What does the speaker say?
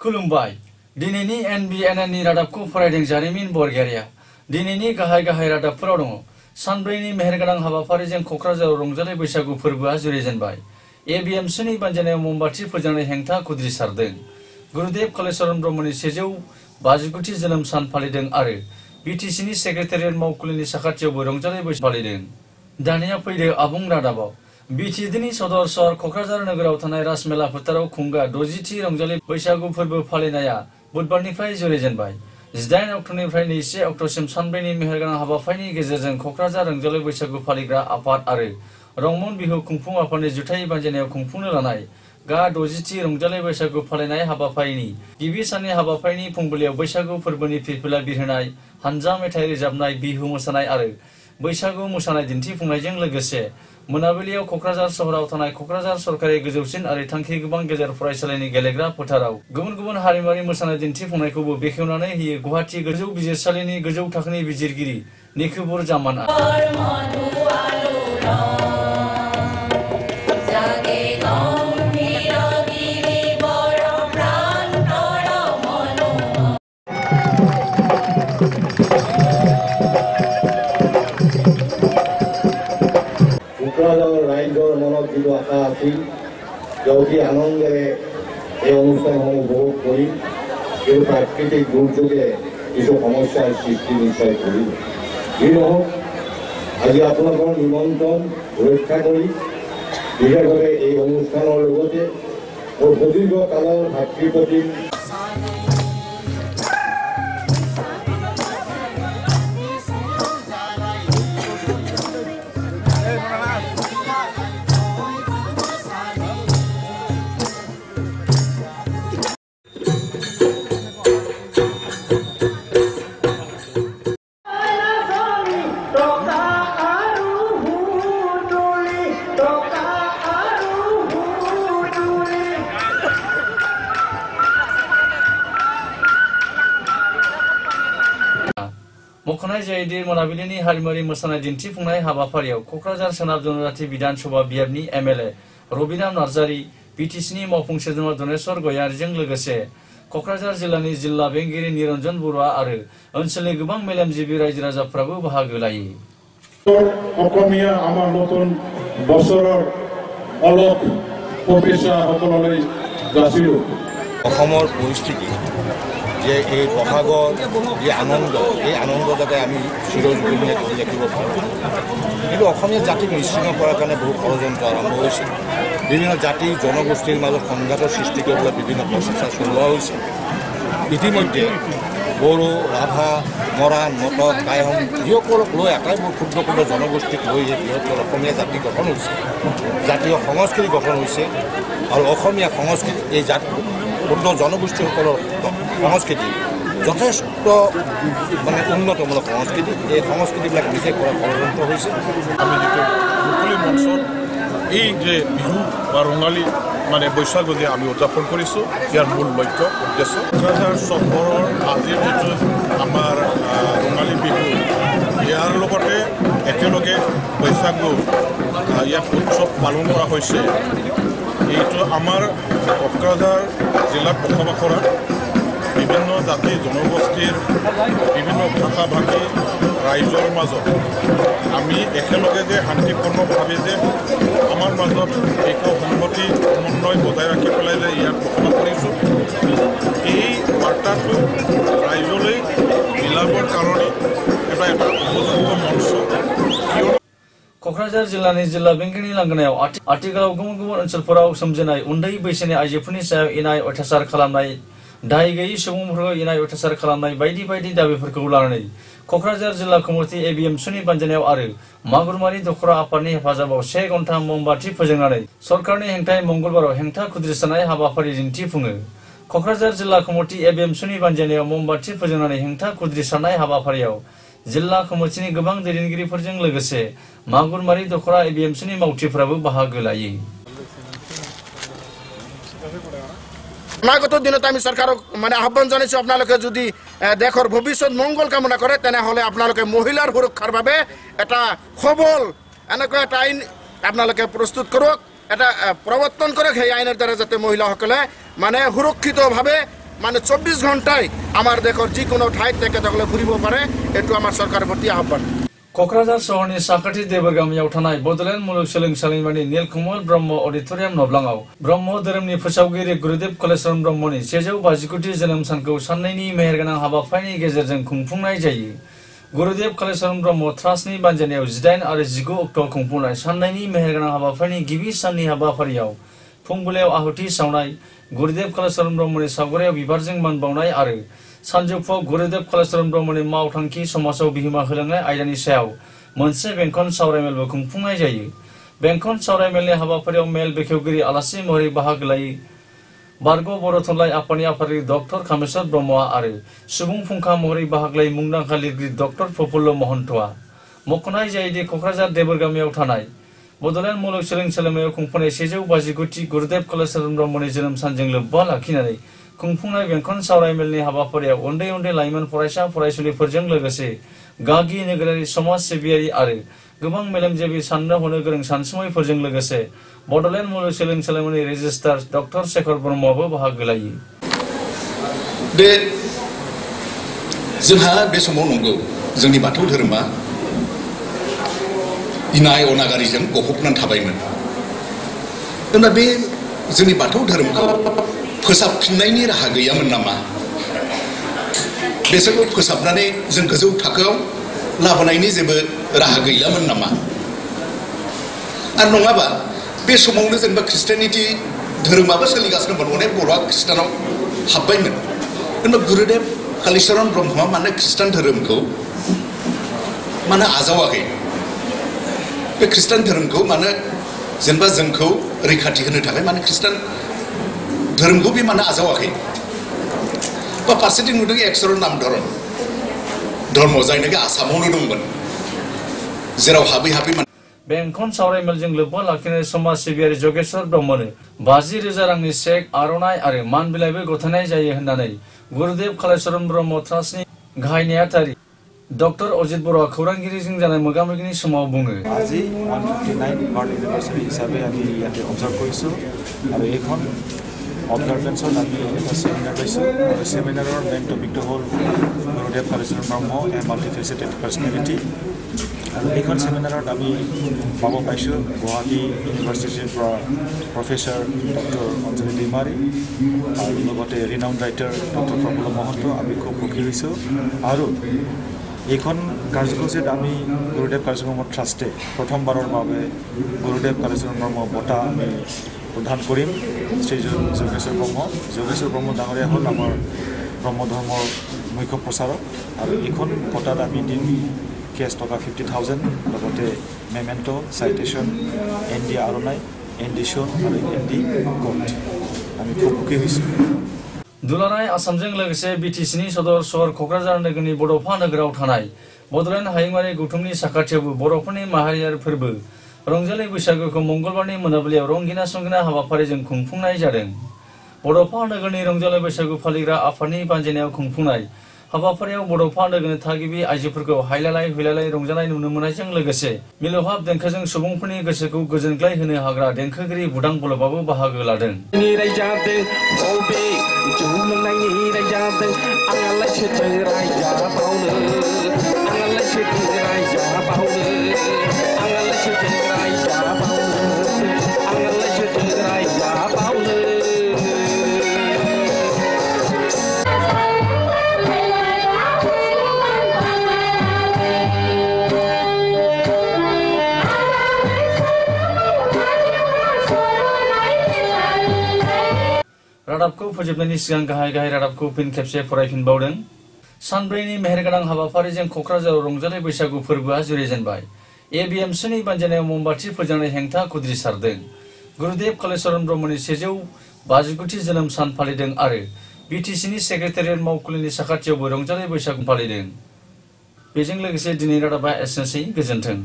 खुलुमबाय दिनैनि NBNN नि रादाबखौ फरायदों जारिमिन बरगयारिया दिनैनि गाहाय रादाबफोराव दङ सानब्रैनि मेहेरगोनां हाबाफारिजों क'क्राझाराव रंजालि बैसागु फोरबोआ जुरिजेनबाय ABMCनि बानजायनायाव मोमबाति फोजोंनाय हेंथा खुद्रिसारदों गुरुदेव कालीचरण ब्रह्मनि 159थि जोनोम सान फालिदों आरो BTCनि सेक्रेटारियेट मावखुलिनि साखाथियावबो रंजालि बैसागु फालिदों दानिया फैदो आबुं रादाबाव BTCनि सदर सहर क'क्राझार नोगोराव थानाय राजमेला फोथाराव खुंगा 60थि रंजालि बैसागु फोरबो फालिनाया बुधबारनिफ्राय जुरिजेनबाय 18 अक्ट'निफ्राय 21 अक्ट'सिम सानब्रैनि मेहेरगोनां हाबाफारिनि गेजेरजों क'क्राझार रंजालि बैसागु फालिग्रा आफाद आरो रंमन बिहु खुंफुं आफादनि जुथाइ बानजायनायाव खुंफुंनो लानाय गा 60थि रंजालि बैसागु फालिनाय हाबाफारिनि गिबि साननि हाबाफारिनि फुंबिलियाव बैसागु फोरबोनि फिरफिला बिरहोनाय हानजा मेथाइ रोजाबनाय बिहु मोसानाय आरो बैसागु मोसानाय दिन्थिफुंनायजों लोगोसे मोनाबिलियाव क'क्राझार सहराव थानाय क'क्राझार सरकारि गोजौसिन आरो थांखि गोबां गेजेर फरायसालिनि गेलेग्रा फोथाराव गुबुन हारिमुआरि मोसानाय दिन्थिफुंनायखौबो बेखेवनानै होयो गुवाहाटी गोजौ बिजिरसालिनि गोजौ थाखोनि बिजिरगिरि निखुबुर जामानआ ৰাইজৰ মনত যিটো আশা আছিল যে অতি আনন্দেৰে এই অনুষ্ঠানসমূহ উপভোগ কৰি এই প্ৰাকৃতিক দুৰ্যোগে কিছু সমস্যাৰ সৃষ্টি নিশ্চয় কৰিব যি নহওক আজি আপোনালোকৰ নিমন্ত্ৰণ ৰক্ষা কৰি বিশেষভাৱে এই অনুষ্ঠানৰ লগতে মোৰ সুদীৰ্ঘ কালৰ ভাতৃপ্ৰতিম मख'नाय जायोदि मोनाबिलिनि हारिमुआरि मोसानाय दिन्थिफुंनाय हाबाफारियाव क'क्राझार सोनाब जनजाति बिधान सभा बियाबनि MLA रबिराम नार्जारी BTCनि मावफुं सोद्रोमा धनेश्वर गयारिजों लोगोसे क'क्राझार जिल्लानि जिल्ला बेंगिरि निरन्जन बरुवा आरो ओनसोलनि गोबां मेलेमजिबि रायजो राजाफ्राबो बाहागो लायो অসমীয়া আমাৰ নতুন বছৰৰ অলপ শুভেচ্ছা সকললৈ যাচিলোঁ অসমৰ পৰিস্থিতি যে এই বহাগৰ যে আনন্দ এই আনন্দ যাতে আমি চিৰজীৱনীয়ে ধৰি ৰাখিব পাৰোঁ কিন্তু অসমীয়া জাতিক নিশ্চিন্ন কৰাৰ কাৰণে বহু ষড়যন্ত্ৰ আৰম্ভ হৈছিল বিভিন্ন জাতি জনগোষ্ঠীৰ মাজত সংঘাতৰ সৃষ্টি কৰিবলৈ বিভিন্ন প্ৰচেষ্টা চলোৱা হৈছে ইতিমধ্যে বড়ো ৰাভা মৰাণ মটক টাইহং যিসকলক লৈ আটাইবোৰ ক্ষুদ্ৰ জনগোষ্ঠীক লৈ এই বৃহত্তৰ অসমীয়া জাতি গঠন হৈছে জাতীয় সংস্কৃতি গঠন হৈছে আৰু অসমীয়া সংস্কৃতি এই ক্ষুদ্ৰ জনগোষ্ঠীসকলৰ সংস্কৃতি যথেষ্ট মানে উন্নতমূলক সংস্কৃতি এই সংস্কৃতিবিলাক বিশেষ কৰা ষড়যন্ত্ৰ হৈছে আমি যিটো মুকলি মঞ্চত এই যে বিহু বা ৰঙালী মানে বৈশাগু যে আমি উদযাপন কৰিছোঁ ইয়াৰ মূল লক্ষ্য উদ্দেশ্য ক'ক্ৰাঝাৰ চহৰৰ আজিৰ যিটো আমাৰ ৰঙালী বিহু ইয়াৰ লগতে একেলগে বৈশাগু ইয়াক উৎসৱ পালন কৰা হৈছে এইটো আমাৰ ক'ক্ৰাঝাৰ জিলাত বসবাস কৰা বিভিন্ন জাতি জনগোষ্ঠীৰ বিভিন্ন ভাষা ভাষী ৰাইজৰ মাজত আমি একেলগে যে শান্তিপূৰ্ণভাৱে যে আমাৰ মাজত একো সংহতি সমন্বয় বজাই ৰাখি পেলাই যে ইয়াত বসবাস কৰিছোঁ এই বাৰ্তাটো ৰাইজলৈ বিলাবৰ কাৰণে এটা উপযুক্ত মঞ্চ क'क्राझार जिल्लानि जिल्ला बेंगिरिनि लांगोनायाव आथिखालाव गुबुन ओनसोलफोराव सोमजिनाय उन्दै बैसोनि आइजोफोरनि सायाव इनाय अयथासार खालामनाय दाय गैयै सुबुंफोरखौ इनाय अयथासार खालामनाय बायदि दाबिफोरखौ लानानै क'क्राझार जिल्ला कमिटि ABMCनि बानजायनायाव आरो मागुरमारि दख'रा आफादनि हेफाजाबाव 1 घन्टा मोमबाति फोजोंनानै सरकारनि हेंथायै मंगलबाराव हेंथा खुद्रिसारनाय हाबाफारि दिन्थिफुङो क'क्राझार जिल्ला कमिटि ABMCनि बानजायनायाव मोमबाति फोजोंनानै हेंथा खुद्रिसारनाय हाबाफारियाव जिल्ला कमिटिनि गोबां दैदेनगिरिफोरजों लोगोसे मागुरमारि दख'रा ABMCनि मावथिफोराबो बाहागो लायो অনাগত দিনত আমি চৰকাৰক মানে আহ্বান জনাইছো আপোনালোকে যদি দেশৰ ভৱিষ্যত মংগল কামনা কৰে তেনেহলে আপোনালোকে মহিলাৰ সুৰক্ষাৰ বাবে এটা সবল এনেকুৱা এটা আইন আপোনালোকে প্ৰস্তুত কৰক এটা প্ৰৱৰ্তন কৰক সেই আইনৰ দ্বাৰা যাতে মহিলাসকলে মানে সুৰক্ষিতভাৱে মানে 24 ঘন্টায় আমার দেখর যে কোনো ঠাই থেকে তখন ঘুরিব পারে এটু আমার সরকারের প্রতি আহ্বান क'क्राझार सहरनि साखाथि देबोरगामियाव थानाय बड'लेण्ड मुलुगसोलोंसालिमानि नीलकमल ब्रह्म अडिट'रियाम नब्लाङाव ब्रह्म धोरोमनि फोसावगिरि गुरुदेव कालीचरण ब्रह्मनि 159थि जोनोम सानखौ साननैनि मेहेरगोनां हाबाफारिनि गेजेरजों खुंफुंनाय जायो। गुरुदेव कालीचरण ब्रह्म ट्रास्टनि बानजायनायाव 18 आरो 19 अक्ट'आव खुंफुंनाय साननैनि मेहेरगोनां हाबाफारिनि गिबि साननि हाबाफारियाव फुंबिलियाव आहुति सावनाय, गुरुदेव कालीचरण ब्रह्मनि सावगारियाव बिबारजों मान बावनाय आरो सानजौफुआव गुरुदेव कालीचरण ब्रह्मनि मावथांखि समाजाव बिहोमा होलांनाय आयदानि सायाव मोनसे बेंखन सावरायमेलबो खुंफुंनाय जायो। बेंखन सावरायमेलनि हाबाफारियाव मेल बेखेवगिरि आलासि महरै बाहागो लायो बारग' बर' थुनलाइ आफादनि आफादगिरि डक्टर कामेश्वर ब्रह्मआ आरो सुबुं फुंखा महरै बाहागो लायो मुंदांखा लिरगिरि डक्टर प्रफुल्ल महन्तआ। मख'नाय जायोदि क'क्राझार देबोरगामियाव थानाय बड'लेण्ड मुलुगसोलोंसालिमायाव खुंफुंनाय 159थि गुरुदेव कालीचरण ब्रह्मनि जोनोम सानजों लोब्बा लाखिनानै खुंफुंनाय बेंखन सावरायमेलनि हाबाफारियाव उन्दै उन्दै लाइमोन फरायसा फरायसुलिफोरजों लोगोसे गागि नोगोरारि समाज सिबियारि आरो गोबां मेलेमजिबि साननो हनो गोरों सानसुमैफोरजों लोगोसे बड'लेण्ड मुलुगसोलोंसालिमानि रेजिस्ट्रार डक्टर शेखर ब्रह्मआबो बाहागो लायो। जोंहा बे समाव नंगौ जोंनि बाथौ धोरोमा इनाय अनागारिजों गफबनानै थाबायमोन। दा बे जोंनि बाथौ धोरोमखौ फोसाबफिननायनि राहा गैयामोन नामा? बेसोरखौ फोसाबनानै जों गोजौ थाखोआव लाबोनायनि जेबो राहा गैयामोन नामा? आरो नङाबा बे समावनो जेनेबा ख्रिस्टियानिटि धोरोमाबो सोलिगासिनो दंमोन, अनेक बर'आ ख्रिस्टानाव हाबबायमोन। जेनेबा गुरुदेव कालीचरण ब्रह्मआ मानो ख्रिस्टान धोरोमखौ मानो आजावाखै? बे ख्रिस्टान धोरोमखौ मानो जेनेबा जोंखौ रैखाथि होनो थाखाय मानो ख्रिस्टान धोरोमखौ बे मानो आजावाखै? बा फारसेथिं नुदों 100 नाम धर्म जायनाखि आसामावनो दंमोन, जेराव हाबै हाबै बेंखन सावरायमेलजों लोब्बा लाखिनाय समाज सिबियारि जगेश्वर ब्रह्मनो 50,000 रांनि चेक, आर'नाइ आरो मान बिलाइबो गथायनाय जायो होननानै गुरुदेव कालीचरण ब्रह्म ट्रास्टनि गाहाय नेहाथारि डक्टर अजित बर'आ खौरांगिरिजों जानाय मोगामोगिनि समाव बुङो। আজি 159 वार्ड एनिभार्सारि हिसाबै আমি ইয়াতে অবজাৰ্ভ কৰিছোঁ আৰু এইখন অবজাৰ্ভেন্সত আমি এটা সেমিনাৰ পাইছোঁ আৰু সেমিনাৰৰ মেইন টপিকটো হ'ল গুৰুদেৱ কালীচৰণ ব্ৰহ্ম এ মাল্টিফেচেটেড পাৰ্চনেলিটি। আৰু এইখন সেমিনাৰত আমি পাব পাইছোঁ গুৱাহাটী ইউনিভাৰ্চিটিৰ পৰা প্ৰফেচাৰ ডক্টৰ অঞ্জলি দৈমাৰী আৰু লগতে ৰিনাউণ্ড ৰাইটাৰ ডক্টৰ প্ৰফুল্ল মহন্ত। আমি খুব সুখী হৈছোঁ আৰু এইখন কাৰ্যসূচীত আমি গুৰুদেৱ কালীচৰণ ব্ৰহ্ম ট্ৰাষ্টে প্ৰথমবাৰৰ বাবে গুৰুদেৱ কালীচৰণ ব্ৰহ্ম বঁটা আমি প্ৰদান কৰিম শ্ৰীযুত যোগেশ্বৰ ব্ৰহ্ম। যোগেশ্বৰ ব্ৰহ্ম ডাঙৰীয়া হ'ল আমাৰ ব্ৰহ্ম ধৰ্মৰ মুখ্য প্ৰচাৰক আৰু এইখন বঁটাত আমি দিম কেছ টকা 50,000, লগতে মেমেণ্টো, চাইটেশ্যন, ND আৰ'নাই, ND শ্বন আৰু ND কোট। আমি খুব সুখী হৈছোঁ। दुलाराय आसामजों लोगोसे बिटिसिनि सदर सहर क'क्राझार नोगोरनि बड'फा नोगोराव थानाय बड'लेण्ड हायुङारि गौथुमनि साखाथियावबो बर'फोरनि माहारियारि फोरबो रंजालि बैसागुखौ मंगलबारनि मोनाबिलियाव रंगिना संगिना हाबाफारिजों खुंफुंनाय जादों। बड'फा नोगोरनि रंजालि बैसागु फालिग्रा आफादनि बानजायनायाव खुंफुंनाय हाबाफारियाव बड'फा नोगोरनि थागिबि आइजोफोरखौ हायलालाय हुइलालाय रंजानाय नुनो मोननायजों लोगोसे मिलौहाब देंखोजों सुबुंफोरनि गोसोखौ गोजोनग्लाय होनो हाग्रा देंखोगिरि बुदां बलबाबो बाहागो लादों। रादाबखौ फोजोबनायनि सिगां गाहाय रादाबखौ फिन खेबसे फरायफिनबावदों। सानब्रैनि मेहेरगोनां हाबाफारिजों क'क्राझाराव रंजालि बैसागु फोरबोआ जुरिजेनबाय। ABMCनि बानजायनायाव मोमबाति फोजोंनाय हेंथा खुद्रिसारदों। गुरुदेव कालीचरण ब्रह्मनि 159थि जोनोम सान फालिदों आरो बिटिसिनि सेक्रेटारियेट मावखुलिनि साखाथियावबो रंजालि बैसागु फालिदों। बेजों लोगोसे दिनै रादाबा एसेनोसै, गोजोन्थों।